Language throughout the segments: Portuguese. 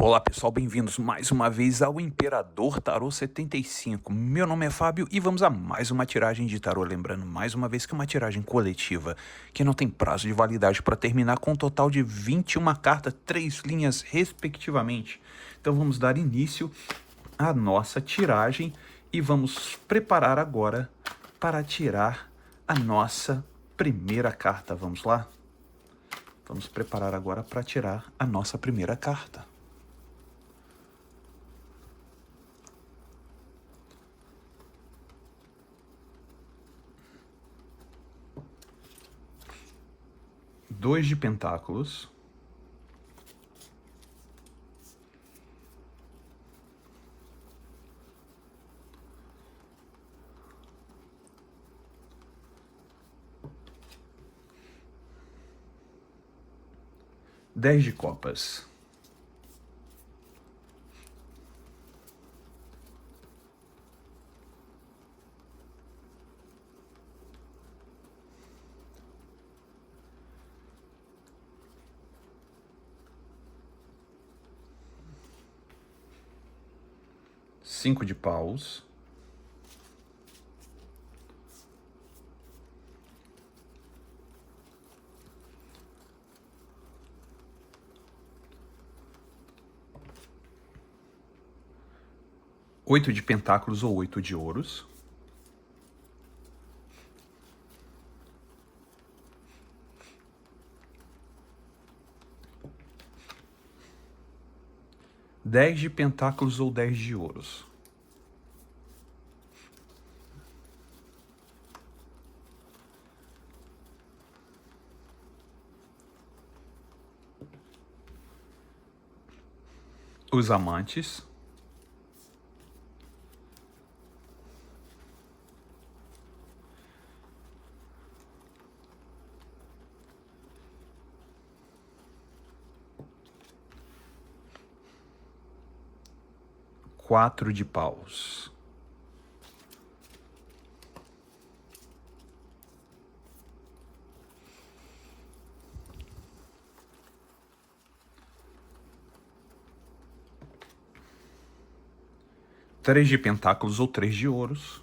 Olá pessoal, bem-vindos mais uma vez ao Imperador Tarô 75. Meu nome é Fábio e vamos a mais uma tiragem de tarô. Lembrando mais uma vez que é uma tiragem coletiva, que não tem prazo de validade para terminar, com um total de 21 cartas, 3 linhas respectivamente. Então vamos dar início à nossa tiragem e vamos preparar agora para tirar a nossa primeira carta. Vamos lá? Vamos preparar agora para tirar a nossa primeira carta. Dois de pentáculos, dez de copas, cinco de paus, oito de pentáculos ou oito de ouros, dez de pentáculos ou 10 de ouros, os amantes, quatro de paus, três de pentáculos ou 3 de ouros,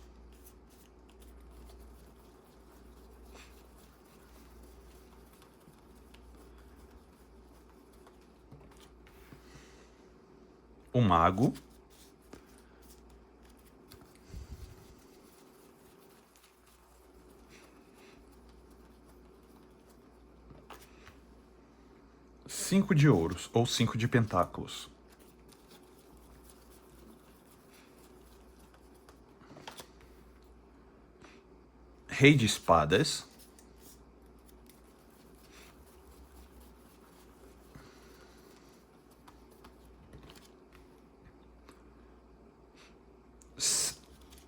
o mago, cinco de ouros ou 5 de pentáculos, rei de espadas,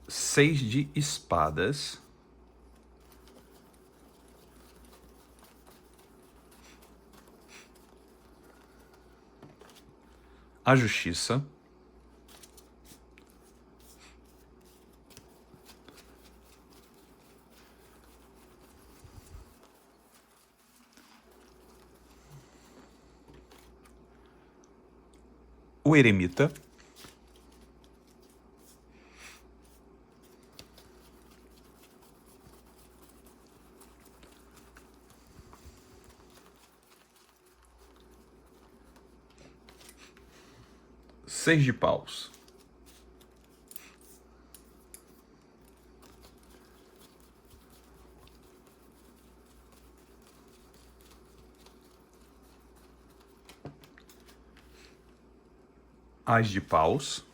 seis de espadas, a justiça, o eremita, seis de paus, as de paus,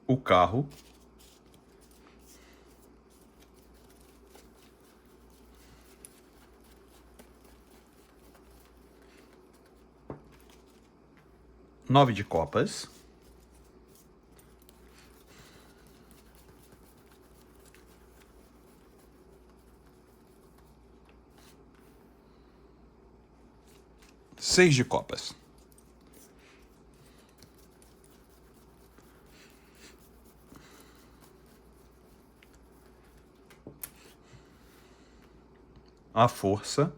o carro, nove de copas, seis de copas, a força,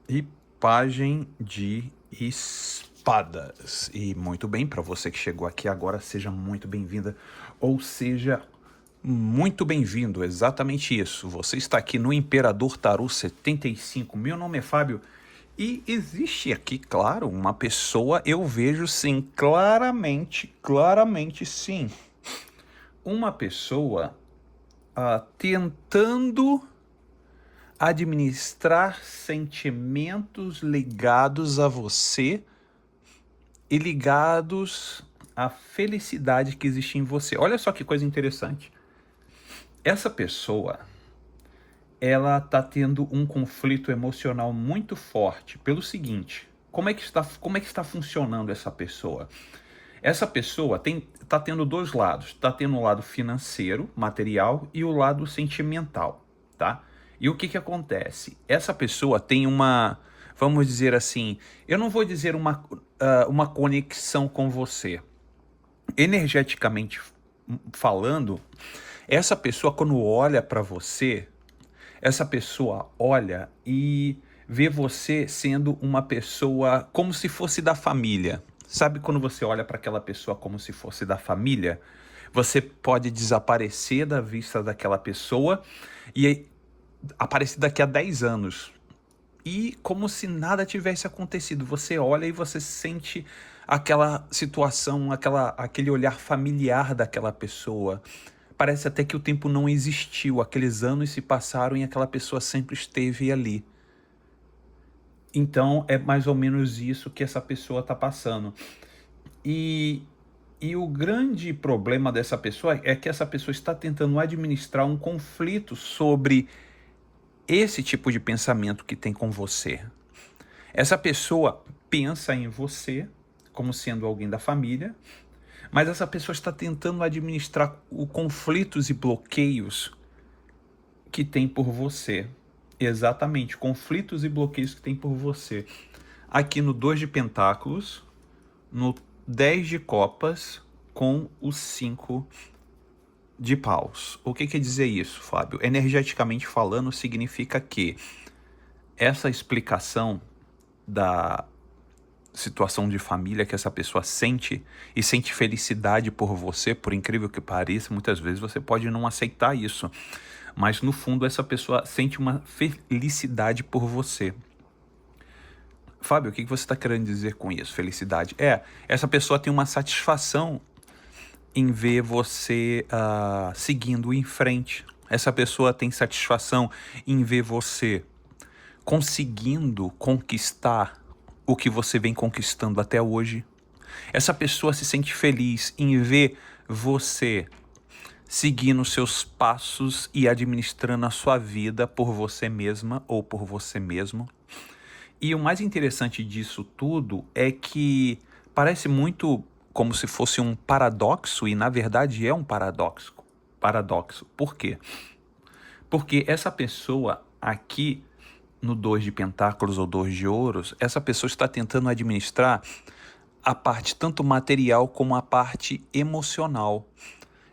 e pajem de espadas. E muito bem, para você que chegou aqui agora, seja muito bem-vinda, ou seja, muito bem-vindo, exatamente isso. Você está aqui no Imperador Tarô 75. Meu nome é Fábio e existe aqui, claro, uma pessoa, eu vejo sim, claramente sim, uma pessoa tentando administrar sentimentos ligados a você e ligados à felicidade que existe em você. Olha só que coisa interessante. Essa pessoa, ela está tendo um conflito emocional muito forte pelo seguinte: como é que está funcionando essa pessoa? Essa pessoa está tendo dois lados. Está tendo o lado financeiro, material, e o lado sentimental, tá? E o que que acontece? Essa pessoa tem uma, vamos dizer assim, eu não vou dizer uma conexão com você. Energeticamente falando, essa pessoa, quando olha para você, essa pessoa olha e vê você sendo uma pessoa como se fosse da família. Sabe quando você olha para aquela pessoa como se fosse da família? Você pode desaparecer da vista daquela pessoa e aparecer daqui a 10 anos. E como se nada tivesse acontecido. Você olha e você sente aquela situação, aquele olhar familiar daquela pessoa. Parece até que o tempo não existiu, aqueles anos se passaram e aquela pessoa sempre esteve ali. Então é mais ou menos isso que essa pessoa está passando. E, e o grande problema dessa pessoa é que essa pessoa está tentando administrar um conflito sobre esse tipo de pensamento que tem com você. Essa pessoa pensa em você como sendo alguém da família, mas essa pessoa está tentando administrar os conflitos e bloqueios que tem por você. Exatamente, conflitos e bloqueios que tem por você. Aqui no 2 de pentáculos, no 10 de copas, com o 5 de paus. O que quer dizer isso, Fábio? Energeticamente falando, significa que essa explicação da situação de família que essa pessoa sente e sente felicidade por você, por incrível que pareça, muitas vezes você pode não aceitar isso, mas no fundo essa pessoa sente uma felicidade por você. Fábio, o que você está querendo dizer com isso? Felicidade? Essa pessoa tem uma satisfação em ver você seguindo em frente. Essa pessoa tem satisfação em ver você conseguindo conquistar o que você vem conquistando até hoje. Essa pessoa se sente feliz em ver você seguindo seus passos e administrando a sua vida por você mesma ou por você mesmo. E o mais interessante disso tudo é que parece muito como se fosse um paradoxo, e na verdade é um paradoxo. Por quê? Porque essa pessoa aqui no 2 de pentáculos ou 2 de ouros, essa pessoa está tentando administrar a parte tanto material como a parte emocional.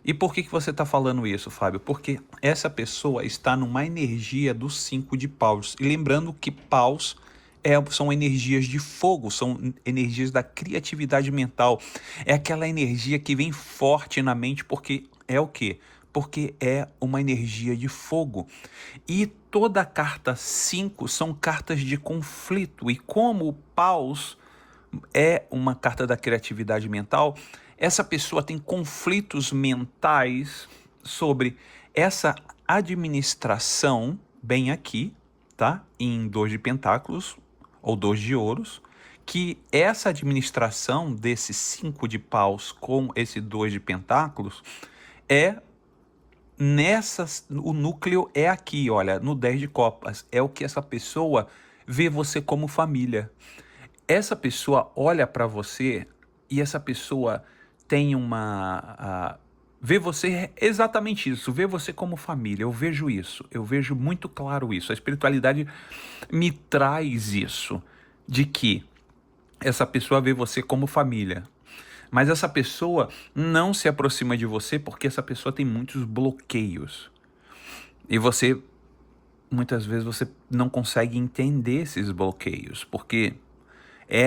E por que você está falando isso, Fábio? Porque essa pessoa está numa energia do 5 de paus. E lembrando que paus são energias de fogo, são energias da criatividade mental. É aquela energia que vem forte na mente porque é o quê? Porque é uma energia de fogo. E toda a carta 5 são cartas de conflito. E como o paus é uma carta da criatividade mental, essa pessoa tem conflitos mentais sobre essa administração, bem aqui, tá? Em 2 de pentáculos ou 2 de ouros, que essa administração desse 5 de paus com esse 2 de pentáculos é o núcleo é aqui, olha, no 10 de copas, é o que essa pessoa vê você como família. Essa pessoa olha para você e essa pessoa tem Vê você exatamente isso, vê você como família. Eu vejo isso, eu vejo muito claro isso. A espiritualidade me traz isso, de que essa pessoa vê você como família. Mas essa pessoa não se aproxima de você porque essa pessoa tem muitos bloqueios. E você, muitas vezes, você não consegue entender esses bloqueios, porque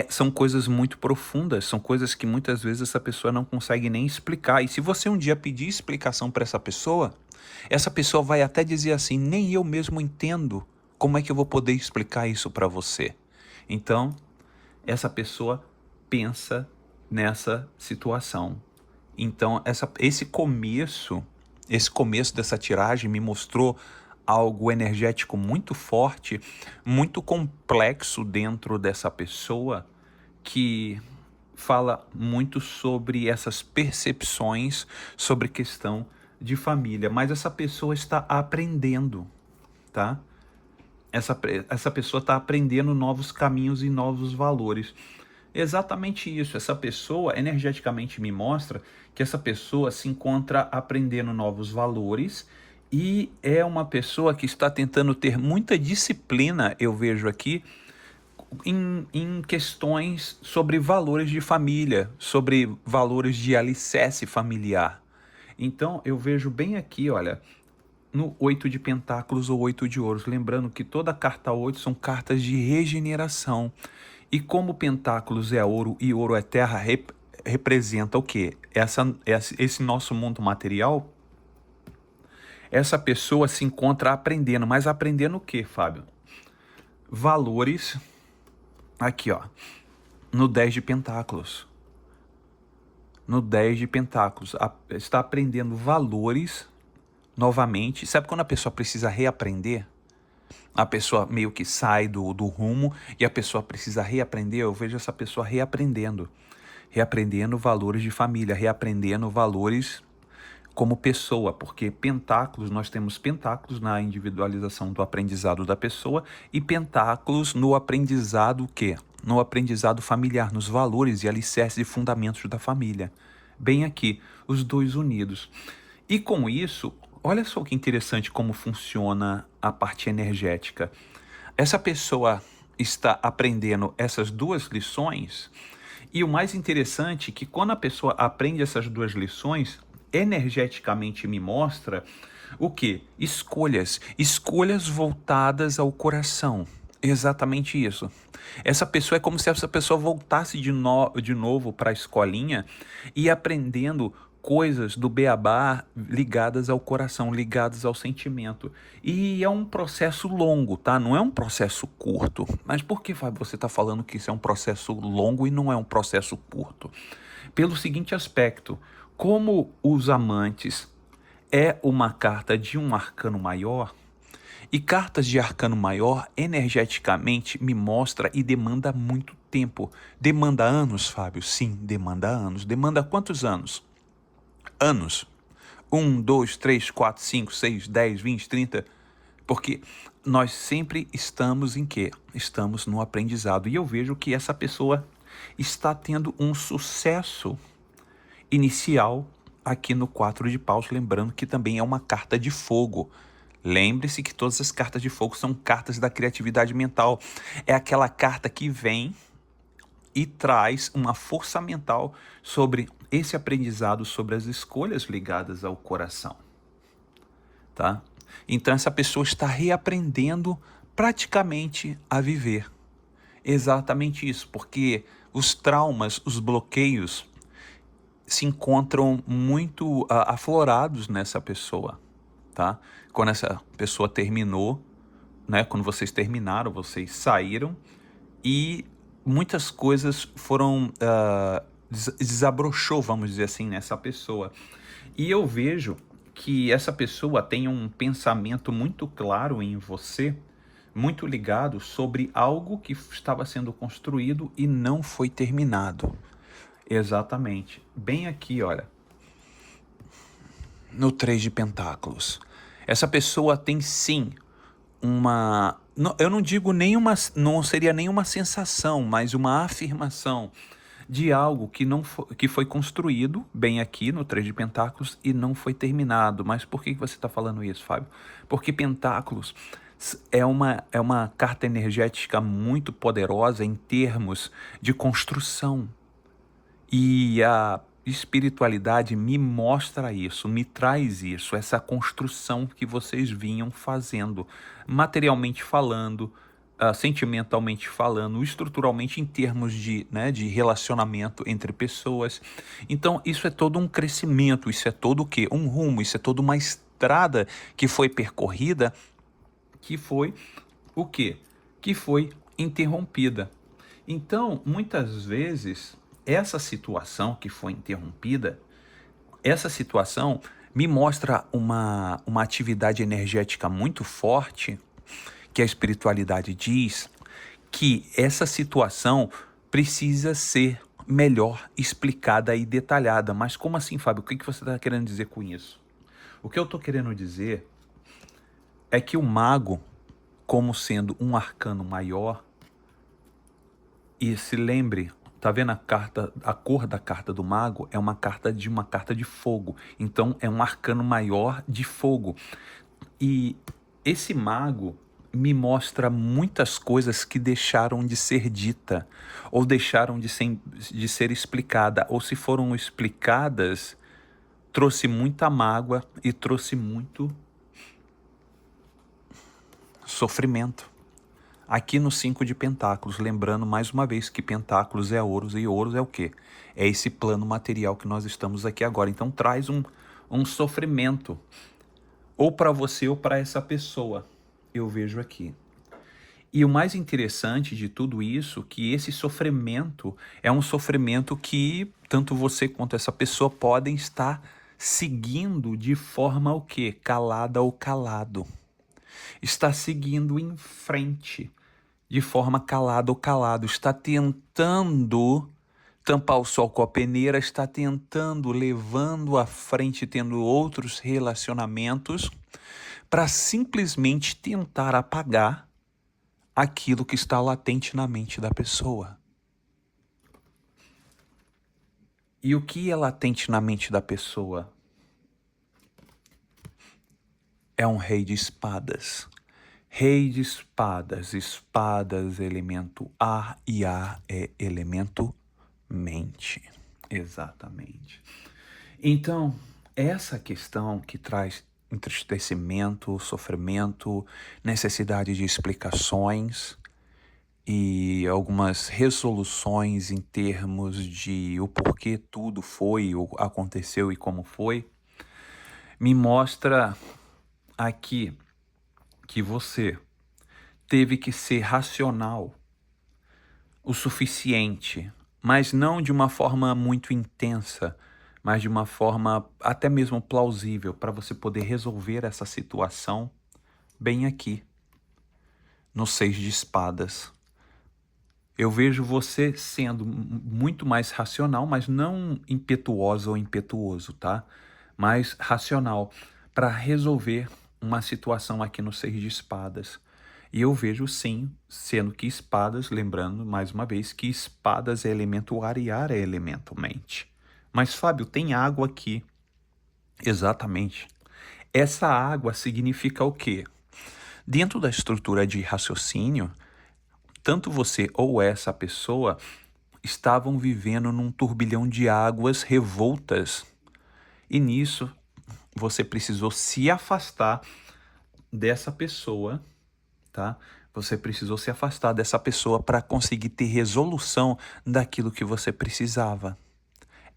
são coisas muito profundas, são coisas que muitas vezes essa pessoa não consegue nem explicar. E se você um dia pedir explicação para essa pessoa vai até dizer assim: nem eu mesmo entendo como é que eu vou poder explicar isso para você. Então, essa pessoa pensa nessa situação. Então, esse começo dessa tiragem me mostrou algo energético muito forte, muito complexo dentro dessa pessoa, que fala muito sobre essas percepções sobre questão de família. Mas essa pessoa está aprendendo, tá? Essa pessoa está aprendendo novos caminhos e novos valores. Exatamente isso. Essa pessoa energeticamente me mostra que essa pessoa se encontra aprendendo novos valores e é uma pessoa que está tentando ter muita disciplina, eu vejo aqui, em questões sobre valores de família, sobre valores de alicerce familiar. Então eu vejo bem aqui, olha, no 8 de pentáculos ou 8 de ouros, lembrando que toda carta 8 são cartas de regeneração. E como pentáculos é ouro e ouro é terra, representa o quê? Esse nosso mundo material. Essa pessoa se encontra aprendendo, mas aprendendo o quê, Fábio? Valores, aqui ó, no 10 de pentáculos. No 10 de pentáculos, está aprendendo valores novamente. Sabe quando a pessoa precisa reaprender? A pessoa meio que sai do rumo e a pessoa precisa reaprender. Eu vejo essa pessoa reaprendendo valores de família, reaprendendo valores como pessoa, porque pentáculos, nós temos pentáculos na individualização do aprendizado da pessoa e pentáculos no aprendizado o quê? No aprendizado familiar, nos valores e alicerces e fundamentos da família. Bem aqui, os dois unidos. E com isso, olha só que interessante como funciona a parte energética. Essa pessoa está aprendendo essas duas lições e o mais interessante é que quando a pessoa aprende essas duas lições, energeticamente me mostra o quê? Escolhas voltadas ao coração. Exatamente isso. Essa pessoa é como se essa pessoa voltasse de novo para a escolinha e aprendendo coisas do beabá ligadas ao coração, ligadas ao sentimento. E é um processo longo, tá? Não é um processo curto. Mas por que você está falando que isso é um processo longo e não é um processo curto? Pelo seguinte aspecto: como os amantes é uma carta de um arcano maior, e cartas de arcano maior, energeticamente, me mostra e demanda muito tempo. Demanda anos, Fábio? Sim, demanda anos. Demanda quantos anos? Anos. 1, 2, 3, 4, 5, 6, 10, 20, 30. Porque nós sempre estamos em quê? Estamos no aprendizado. E eu vejo que essa pessoa está tendo um sucesso inicial aqui no 4 de paus, lembrando que também é uma carta de fogo. Lembre-se que todas as cartas de fogo são cartas da criatividade mental. É aquela carta que vem e traz uma força mental sobre esse aprendizado, sobre as escolhas ligadas ao coração. Tá? Então essa pessoa está reaprendendo praticamente a viver. Exatamente isso, porque os traumas, os bloqueios se encontram muito aflorados nessa pessoa, tá? Quando essa pessoa terminou, né? Quando vocês terminaram, vocês saíram e muitas coisas foram desabrochou, vamos dizer assim, nessa pessoa. E eu vejo que essa pessoa tem um pensamento muito claro em você, muito ligado sobre algo que estava sendo construído e não foi terminado. Exatamente. Bem aqui, olha, no 3 de pentáculos. Essa pessoa tem sim uma... eu não digo nenhuma... Não seria nenhuma sensação, mas uma afirmação de algo que não que foi construído bem aqui no Três de Pentáculos e não foi terminado. Mas por que você está falando isso, Fábio? Porque Pentáculos é uma carta energética muito poderosa em termos de construção. E a espiritualidade me mostra isso, me traz isso, essa construção que vocês vinham fazendo, materialmente falando, sentimentalmente falando, estruturalmente em termos de, né, de relacionamento entre pessoas. Então, isso é todo um crescimento, isso é todo o quê? Um rumo, isso é toda uma estrada que foi percorrida, que foi o quê? Que foi interrompida. Então, muitas vezes, essa situação que foi interrompida, essa situação me mostra uma atividade energética muito forte, que a espiritualidade diz que essa situação precisa ser melhor explicada e detalhada. Mas como assim, Fábio? O que você está querendo dizer com isso? O que eu estou querendo dizer é que o mago, como sendo um arcano maior, e se lembre, tá vendo a carta, a cor da carta do mago é uma carta de fogo. Então é um arcano maior de fogo. E esse mago me mostra muitas coisas que deixaram de ser dita, ou deixaram de ser explicada, ou se foram explicadas, trouxe muita mágoa e trouxe muito sofrimento. Aqui no 5 de Pentáculos, lembrando mais uma vez que Pentáculos é ouros, e ouros é o quê? É esse plano material que nós estamos aqui agora. Então traz um sofrimento, ou para você ou para essa pessoa, eu vejo aqui. E o mais interessante de tudo isso, que esse sofrimento é um sofrimento que tanto você quanto essa pessoa podem estar seguindo de forma o quê? Calada ou calado. Está seguindo em frente de forma calada ou calado, está tentando tampar o sol com a peneira, está tentando, levando à frente, tendo outros relacionamentos, para simplesmente tentar apagar aquilo que está latente na mente da pessoa. E o que é latente na mente da pessoa? É um rei de espadas. Rei de espadas, espadas, elemento ar, e ar é elemento mente. Exatamente. Então, essa questão que traz entristecimento, sofrimento, necessidade de explicações e algumas resoluções em termos de o porquê tudo foi, ou aconteceu e como foi, me mostra aqui que você teve que ser racional o suficiente, mas não de uma forma muito intensa, mas de uma forma até mesmo plausível para você poder resolver essa situação bem aqui, no 6 de espadas. Eu vejo você sendo muito mais racional, mas não impetuosa ou impetuoso, tá? Mas racional para resolver uma situação aqui no 6 de espadas. E eu vejo sim, sendo que espadas, lembrando mais uma vez que espadas é elemento ar e ar é elemento mente. Mas Fábio, tem água aqui. Exatamente. Essa água significa o quê? Dentro da estrutura de raciocínio, tanto você ou essa pessoa estavam vivendo num turbilhão de águas revoltas. E nisso, você precisou se afastar dessa pessoa, tá? Você precisou se afastar dessa pessoa para conseguir ter resolução daquilo que você precisava.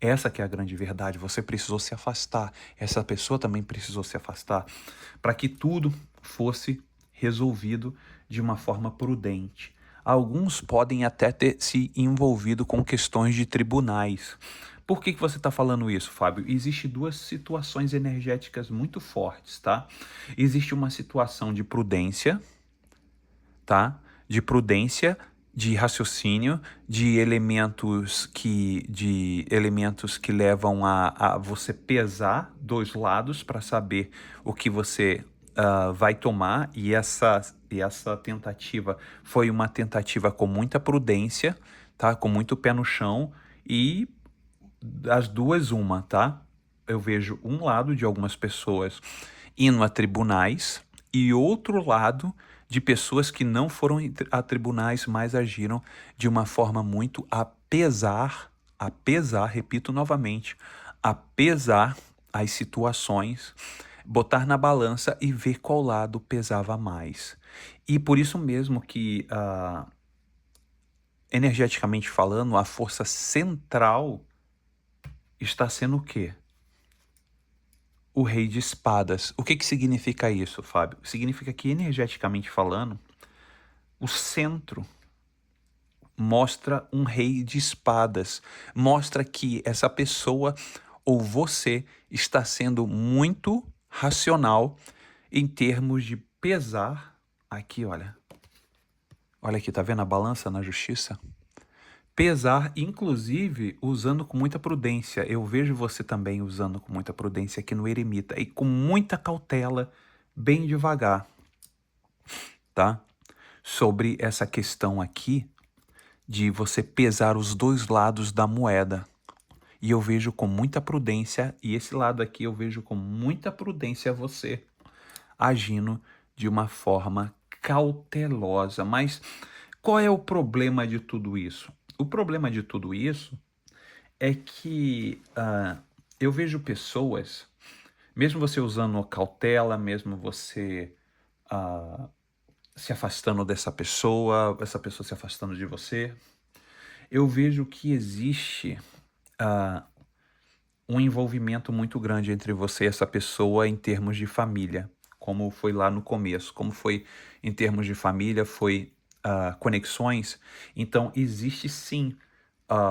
Essa que é a grande verdade, você precisou se afastar, essa pessoa também precisou se afastar, para que tudo fosse resolvido de uma forma prudente. Alguns podem até ter se envolvido com questões de tribunais. Por que você está falando isso, Fábio? Existem duas situações energéticas muito fortes, tá? Existe uma situação de prudência, tá? De prudência, de raciocínio, de elementos que levam a você pesar dois lados para saber o que você vai tomar, e essa tentativa foi uma tentativa com muita prudência, tá? Com muito pé no chão, E das duas, uma, tá? Eu vejo um lado de algumas pessoas indo a tribunais e outro lado de pessoas que não foram a tribunais, mas agiram de uma forma muito apesar, repito novamente, apesar as situações, botar na balança e ver qual lado pesava mais. E por isso mesmo que, energeticamente falando, a força central está sendo o quê? O rei de espadas. O que que significa isso, Fábio? Significa que, energeticamente falando, o centro mostra um rei de espadas. Mostra que essa pessoa ou você está sendo muito racional em termos de pesar. Aqui, olha. Olha aqui, tá vendo a balança na justiça? Pesar, inclusive, usando com muita prudência. Eu vejo você também usando com muita prudência aqui no eremita e com muita cautela, bem devagar, tá? Sobre essa questão aqui de você pesar os dois lados da moeda. E eu vejo com muita prudência, e esse lado aqui eu vejo com muita prudência você agindo de uma forma cautelosa. Mas qual é o problema de tudo isso? O problema de tudo isso é que eu vejo pessoas, mesmo você usando cautela, mesmo você se afastando dessa pessoa, essa pessoa se afastando de você, eu vejo que existe um envolvimento muito grande entre você e essa pessoa em termos de família, como foi lá no começo, como foi em termos de família, foi conexões. Então, existe sim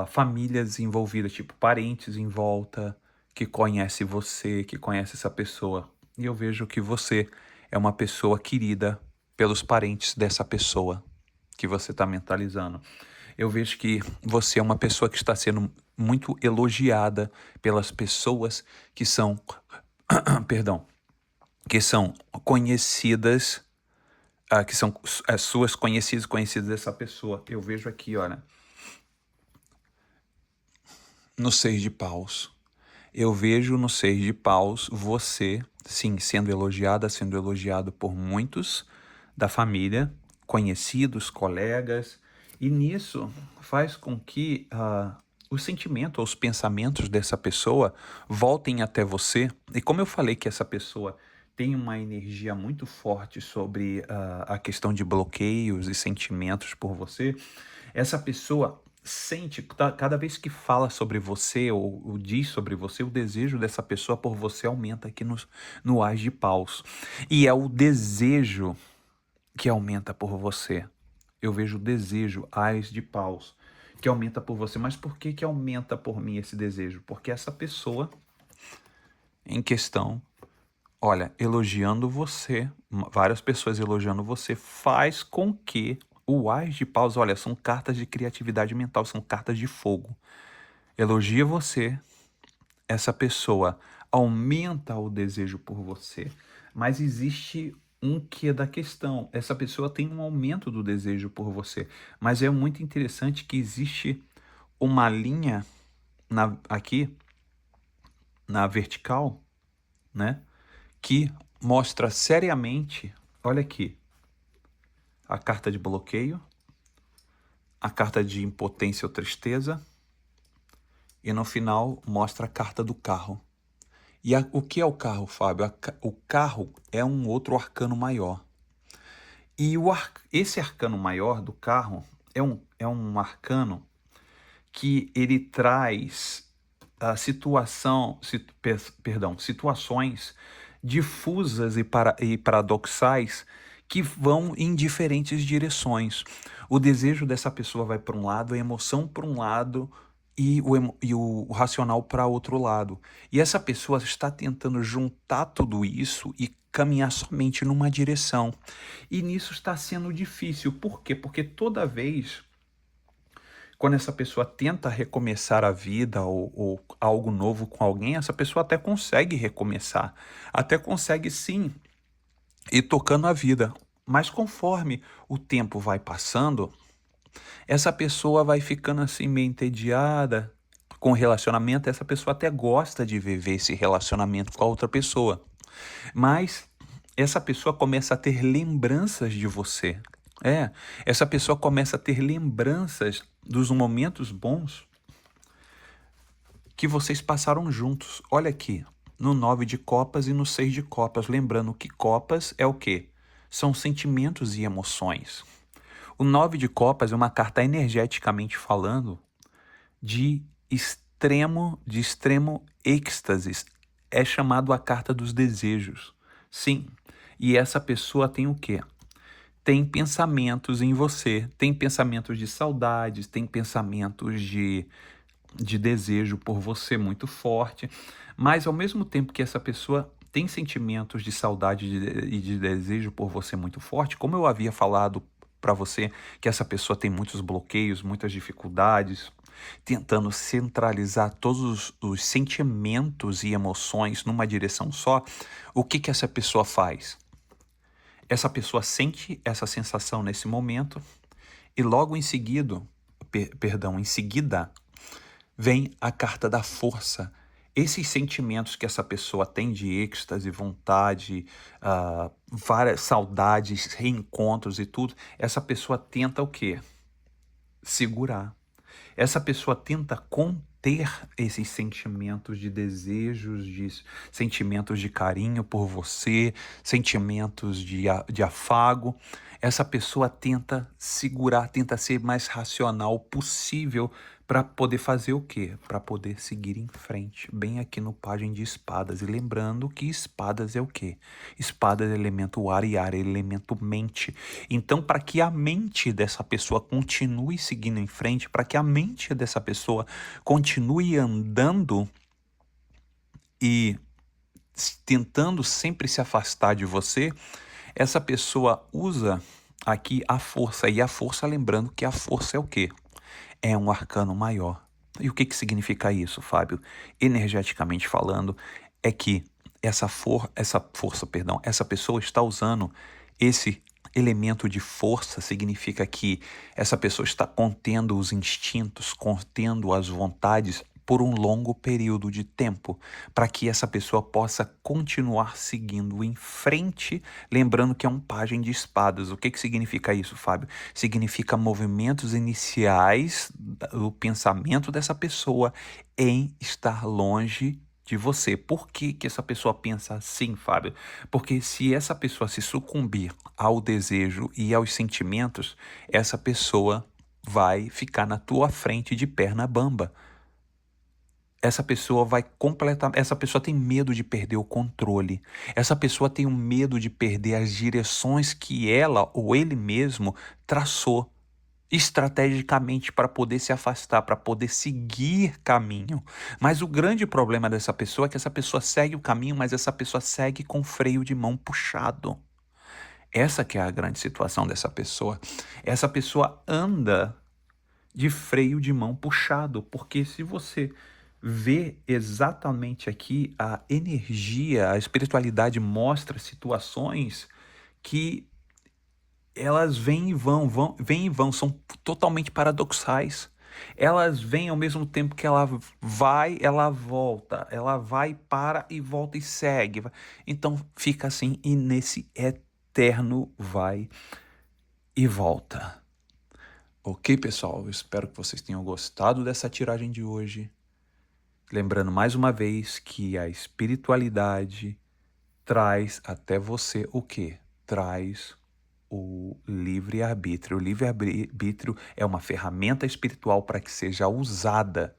famílias envolvidas, tipo parentes em volta, que conhece você, que conhece essa pessoa. E eu vejo que você é uma pessoa querida pelos parentes dessa pessoa que você está mentalizando. Eu vejo que você é uma pessoa que está sendo muito elogiada pelas pessoas que são, perdão, que são conhecidas, que são as suas conhecidas dessa pessoa. Eu vejo aqui, olha, no Seis de Paus. Eu vejo no Seis de Paus você, sim, sendo elogiada, sendo elogiado por muitos da família, conhecidos, colegas, e nisso faz com que o sentimento ou os pensamentos dessa pessoa voltem até você. E como eu falei que essa pessoa tem uma energia muito forte sobre a questão de bloqueios e sentimentos por você, essa pessoa sente, cada vez que fala sobre você ou diz sobre você, o desejo dessa pessoa por você aumenta aqui no Ás de Paus. E é o desejo que aumenta por você. Eu vejo o desejo, Ás de Paus, que aumenta por você. Mas por que que aumenta por mim esse desejo? Porque essa pessoa em questão, olha, elogiando você, várias pessoas elogiando você, faz com que o Ás de Paus, olha, são cartas de criatividade mental, são cartas de fogo. Elogia você, essa pessoa aumenta o desejo por você, mas existe um quê da questão. Essa pessoa tem um aumento do desejo por você, mas é muito interessante que existe uma linha aqui na vertical, né, que mostra seriamente, olha aqui, a carta de bloqueio, a carta de impotência ou tristeza, e no final mostra a carta do carro. E o que é o carro, Fábio? O carro é um outro arcano maior. E esse arcano maior do carro é um arcano que ele traz a situações difusas e paradoxais que vão em diferentes direções. O desejo dessa pessoa vai para um lado, a emoção para um lado e o racional para outro lado. E essa pessoa está tentando juntar tudo isso e caminhar somente numa direção. E nisso está sendo difícil. Por quê? Porque toda vez quando essa pessoa tenta recomeçar a vida ou algo novo com alguém, essa pessoa até consegue recomeçar, até consegue sim ir tocando a vida. Mas conforme o tempo vai passando, essa pessoa vai ficando assim meio entediada, com o relacionamento, essa pessoa até gosta de viver esse relacionamento com a outra pessoa, mas essa pessoa começa a ter lembranças de você. Essa pessoa começa a ter lembranças dos momentos bons que vocês passaram juntos. Olha aqui, no 9 de copas e no 6 de copas. Lembrando que copas é o quê? São sentimentos e emoções. O 9 de copas é uma carta energeticamente falando de extremo êxtase. É chamado a carta dos desejos. Sim, e essa pessoa tem o quê? Tem pensamentos em você, tem pensamentos de saudades, tem pensamentos de desejo por você muito forte, mas ao mesmo tempo que essa pessoa tem sentimentos de saudade e de desejo por você muito forte, como eu havia falado para você, que essa pessoa tem muitos bloqueios, muitas dificuldades, tentando centralizar todos os sentimentos e emoções numa direção só, o que que essa pessoa faz? Essa pessoa sente essa sensação nesse momento e logo em seguida, em seguida, vem a carta da força. Esses sentimentos que essa pessoa tem de êxtase, vontade, várias saudades, reencontros e tudo, essa pessoa tenta o quê? Segurar. Essa pessoa tenta conter esses sentimentos de desejos, de sentimentos de carinho por você, sentimentos de afago. Essa pessoa tenta segurar, tenta ser mais racional possível para poder fazer o quê? Para poder seguir em frente, bem aqui no Pajem de Espadas. E lembrando que espadas é o quê? Espadas é elemento ar e ar é elemento mente. Então, para que a mente dessa pessoa continue seguindo em frente, para que a mente dessa pessoa continue andando e tentando sempre se afastar de você, essa pessoa usa aqui a força. E a força, lembrando que a força é o quê? É um arcano maior. E o que significa isso, Fábio? Energeticamente falando, é que essa pessoa está usando esse elemento de força, significa que essa pessoa está contendo os instintos, contendo as vontades por um longo período de tempo, para que essa pessoa possa continuar seguindo em frente, lembrando que é um pajem de espadas. O que significa isso, Fábio? Significa movimentos iniciais do pensamento dessa pessoa em estar longe de você. Por que essa pessoa pensa assim, Fábio? Porque se essa pessoa se sucumbir ao desejo e aos sentimentos, essa pessoa vai ficar na tua frente de perna bamba. Essa pessoa tem medo de perder o controle. Essa pessoa tem um medo de perder as direções que ela ou ele mesmo traçou estrategicamente para poder se afastar, para poder seguir caminho. Mas o grande problema dessa pessoa é que essa pessoa segue o caminho, mas essa pessoa segue com freio de mão puxado. Essa que é a grande situação dessa pessoa. Essa pessoa anda de freio de mão puxado, porque se você vê exatamente aqui a energia, a espiritualidade mostra situações que elas vêm e vão, são totalmente paradoxais. Elas vêm ao mesmo tempo que ela vai, ela volta, ela vai, para e volta e segue. Então fica assim, e nesse eterno vai e volta. Ok, pessoal? Eu espero que vocês tenham gostado dessa tiragem de hoje. Lembrando mais uma vez que a espiritualidade traz até você o quê? Traz o livre-arbítrio. O livre-arbítrio é uma ferramenta espiritual para que seja usada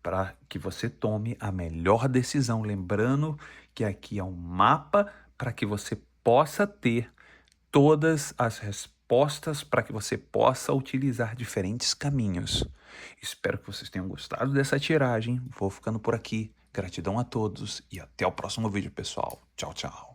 para que você tome a melhor decisão. Lembrando que aqui é um mapa para que você possa ter todas as respostas, para que você possa utilizar diferentes caminhos. Espero que vocês tenham gostado dessa tiragem. Vou ficando por aqui. Gratidão a todos e até o próximo vídeo, pessoal. Tchau, tchau.